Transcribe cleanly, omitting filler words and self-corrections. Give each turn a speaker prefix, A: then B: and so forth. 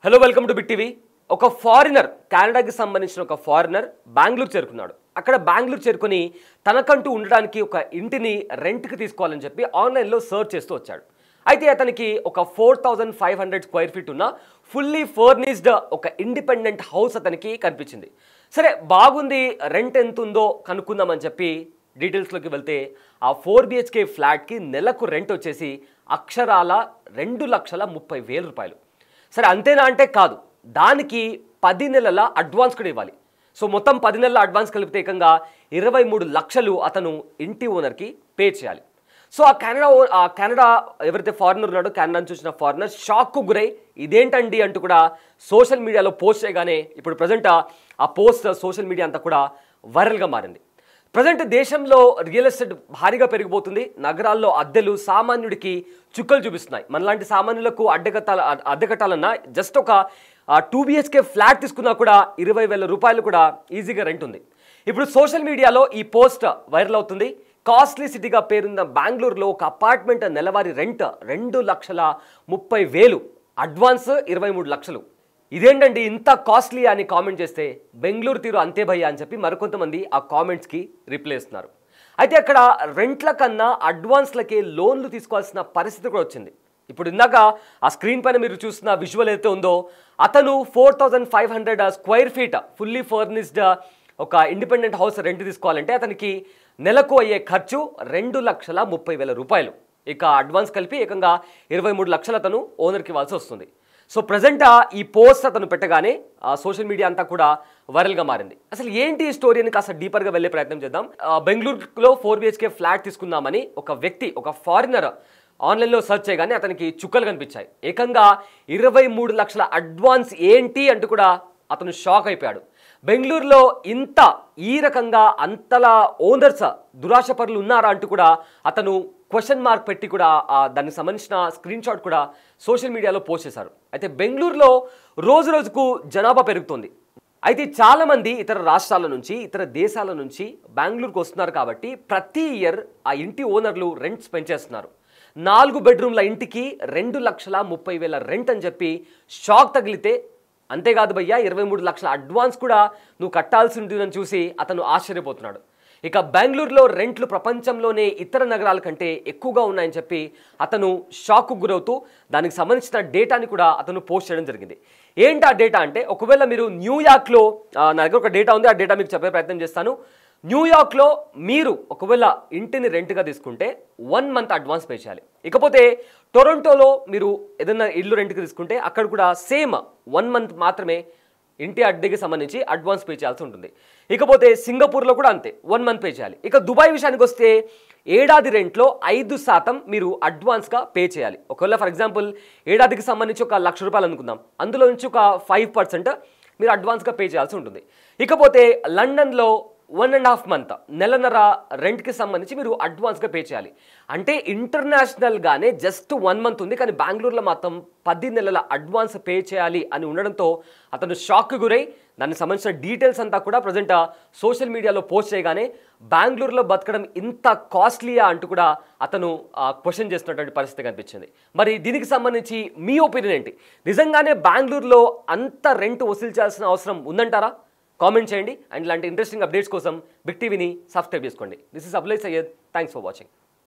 A: Hello welcome to big TV. ఒక foreigner, కెనడాకి సంబంధించిన ఒక ఫారినర్ బెంగళూరు చేరుకున్నాడు. అక్కడ బెంగళూరు చేరుకొని తనకంటూ ఉండడానికి ఒక ఇంటిని రెంట్కి తీసుకోవాలని చెప్పి ఆన్లైన్లో సర్చ్ చేస్తూ వచ్చాడు. అయితే అతనికి ఒక 4500 స్క్వేర్ ఫీట్ ఉన్న ఫుల్లీ ఫర్నిష్డ్ ఒక ఇండిపెండెంట్ హౌస్ అతనికి కనిపించింది. సరే బాగుంది, రెంట్ ఎంత ఉందో కనుక్కుందామని చెప్పి డీటెయిల్స్లోకి వెళ్తే ఆ 4 BHK ఫ్లాట్కి నెలకు రెంట్ వచ్చేసి అక్షరాల 2,30,000 రూపాయలు. సరే అంతేనా అంటే కాదు, దానికి 10 నెలల అడ్వాన్స్ కూడా ఇవ్వాలి. సో మొత్తం 10 నెలల అడ్వాన్స్ కలిపితే ఏకంగా 23 లక్షలు అతను ఇంటి ఓనర్కి పే చేయాలి. సో ఆ కెనడా ఎవరైతే ఫారినర్ ఉన్నాడో, కెనడాను చూసిన ఫారినర్ షాక్కు గురై ఇదేంటండి అంటూ కూడా సోషల్ మీడియాలో పోస్ట్ చేయగానే ఇప్పుడు ప్రజెంట్ ఆ పోస్ట్ సోషల్ మీడియా అంతా కూడా వైరల్గా మారింది. ప్రజెంట్ దేశంలో రియల్ ఎస్టేట్ భారీగా పెరిగిపోతుంది. నగరాల్లో అద్దెలు సామాన్యుడికి చుక్కలు చూపిస్తున్నాయి. మనలాంటి సామాన్యులకు అద్దె కట్టాలన్నా జస్ట్ ఒక 2 BHK ఫ్లాట్ తీసుకున్నా కూడా 20,000 రూపాయలు కూడా ఈజీగా రెంట్ ఉంది. ఇప్పుడు సోషల్ మీడియాలో ఈ పోస్ట్ వైరల్ అవుతుంది. కాస్ట్లీ సిటీగా పేరున్న బెంగళూరులో ఒక అపార్ట్మెంట్ నెలవారీ రెంట్ 2,30,000, అడ్వాన్స్ 23 లక్షలు. ఇదేంటండి ఇంత కాస్ట్లీ అని కామెంట్ చేస్తే బెంగళూరు తీరు అంతే భయ్యా అని చెప్పి మరికొంతమంది ఆ కామెంట్స్కి రిప్లై ఇస్తున్నారు. అయితే అక్కడ రెంట్ల కన్నా అడ్వాన్స్లకే లోన్లు తీసుకోవాల్సిన పరిస్థితి కూడా వచ్చింది. ఇప్పుడు ఇందాక ఆ స్క్రీన్ పైన మీరు చూస్తున్న విజువల్ అయితే ఉందో, అతను 4500 స్క్వేర్ ఫీట్ ఫుల్లీ ఫర్నిష్డ్ ఒక ఇండిపెండెంట్ హౌస్ రెంట్ తీసుకోవాలంటే అతనికి నెలకు అయ్యే ఖర్చు 2,30,000 రూపాయలు. ఇక అడ్వాన్స్ కలిపి ఏకంగా 23 లక్షలు అతను ఓనర్కి ఇవ్వాల్సి వస్తుంది. సో ప్రజెంట్ ఈ పోస్ట్ అతను పెట్టగానే సోషల్ మీడియా అంతా కూడా వైరల్గా మారింది. అసలు ఏంటి ఈ స్టోరీ అని కాస్త డీపర్గా వెళ్ళే ప్రయత్నం చేద్దాం. బెంగళూరులో 4 BHK ఫ్లాట్ తీసుకుందామని ఒక వ్యక్తి, ఒక ఫారినర్ ఆన్లైన్లో సెర్చ్ చేయగానే అతనికి చుక్కలు కనిపించాయి. ఏకంగా 23 లక్షల అడ్వాన్స్ ఏంటి అంటూ కూడా అతను షాక్ అయిపోయాడు. బెంగళూరులో ఈ రకంగా అంతలా ఓనర్స్ దురాశపరులు ఉన్నారా అంటూ కూడా అతను క్వశ్చన్ మార్క్ పెట్టి కూడా దానికి సంబంధించిన స్క్రీన్ షాట్ కూడా సోషల్ మీడియాలో పోస్ట్ చేశారు. అయితే బెంగళూరులో రోజు రోజుకు జనాభా పెరుగుతుంది. అయితే చాలామంది ఇతర రాష్ట్రాల నుంచి, ఇతర దేశాల నుంచి బెంగళూరుకు వస్తున్నారు కాబట్టి ప్రతి ఇయర్ ఆ ఇంటి ఓనర్లు రెంట్స్ పెంచేస్తున్నారు. 4 బెడ్రూమ్ల ఇంటికి 2,30,000 రెంట్ అని చెప్పి షాక్ తగిలితే, అంతేకాదు భయ్యా 23 లక్షల అడ్వాన్స్ కూడా నువ్వు కట్టాల్సి ఉంటుందని చూసి అతను ఆశ్చర్యపోతున్నాడు. ఇక బెంగళూరులో రెంట్లు ప్రపంచంలోనే ఇతర నగరాల కంటే ఎక్కువగా ఉన్నాయని చెప్పి అతను షాక్కు గురవుతూ దానికి సంబంధించిన డేటాని కూడా అతను పోస్ట్ చేయడం జరిగింది. ఏంటి ఆ డేటా అంటే, ఒకవేళ మీరు న్యూయార్క్లో, నా దగ్గర ఒక డేటా ఉంది, ఆ డేటా మీకు చెప్పే ప్రయత్నం చేస్తాను. న్యూయార్క్లో మీరు ఒకవేళ ఇంటిని రెంట్గా తీసుకుంటే 1 మంత్ అడ్వాన్స్ పే చేయాలి. ఇకపోతే టొరంటోలో మీరు ఏదైనా ఇల్లు రెంట్కి తీసుకుంటే అక్కడ కూడా సేమ్ 1 మంత్ మాత్రమే ఇంటి అద్దెకి సంబంధించి అడ్వాన్స్ పే చేయాల్సి ఉంటుంది. ఇకపోతే సింగపూర్లో కూడా అంతే, 1 మంత్ పే చేయాలి. ఇక దుబాయ్ విషయానికి వస్తే ఏడాది రెంట్లో 5% మీరు అడ్వాన్స్గా పే చేయాలి. ఒకవేళ ఫర్ ఎగ్జాంపుల్ ఏడాదికి సంబంధించి ఒక 1,00,000 రూపాయలు అనుకుందాం, అందులో నుంచి ఒక 5% మీరు అడ్వాన్స్గా పే చేయాల్సి ఉంటుంది. ఇకపోతే లండన్లో 1.5 మంత్, నెలన్నర రెంట్కి సంబంధించి మీరు అడ్వాన్స్గా పే చేయాలి. అంటే ఇంటర్నేషనల్గానే జస్ట్ 1 మంత్ ఉంది, కానీ బెంగళూరులో మాత్రం 10 నెలల అడ్వాన్స్ పే చేయాలి అని ఉండడంతో అతను షాక్కి గురై దానికి సంబంధించిన డీటెయిల్స్ అంతా కూడా ప్రజెంట్ సోషల్ మీడియాలో పోస్ట్ చేయగానే బెంగళూరులో బతకడం ఇంత కాస్ట్లీయా అంటూ కూడా అతను క్వశ్చన్ చేస్తున్నటువంటి పరిస్థితి కనిపించింది. మరి దీనికి సంబంధించి మీ ఒపీనియన్ ఏంటి? నిజంగానే బెంగళూరులో అంత రెంట్ వసూలు చేయాల్సిన అవసరం ఉందంటారా? కామెంట్ చేయండి. అండ్ ఇలాంటి ఇంట్రెస్టింగ్ అప్డేట్స్ కోసం బిగ్ టీవీని సబ్స్క్రైబ్ చేసుకోండి. దిస్ ఇస్ అబ్లై సయ్యద్. Thanks for watching.